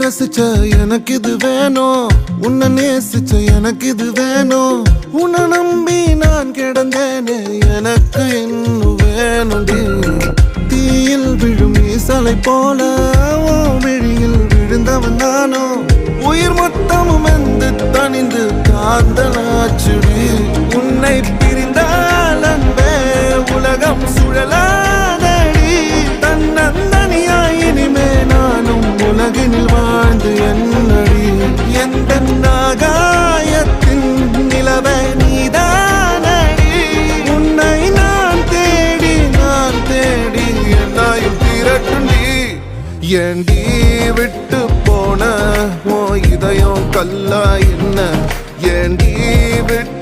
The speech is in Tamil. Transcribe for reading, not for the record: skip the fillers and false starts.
ரசிச்ச எனக்கு இது வேணும், உன்னை நேசிச்ச எனக்கு இது வேணும். உன்னை நம்பி நான் கிடந்தேனே எனக்கு இன்னும் வேணும்டி. தீயில் விழும் ஈசலை போல விழியில் விழுந்தவன் நானோ. உயிர் மொத்தமும் எந்த தனிந்து காந்தலாச்சுடி. உன்னை பிரிந்தால் அன்பே உலகம் சுழலாதடி. தன்னந்தனியாய் இனிமே நானும் உலகினில் வாழ்ந்து என்னடி. எந்த நாகாயத்தின் நிலவை நீதானடி. உன்னை நான் தேடி என்னாயும் திரட்டுண்டி. ஏண்டி விட்டு போன ஓ இதயம் கல்லா என்ன, ஏண்டி விட்டு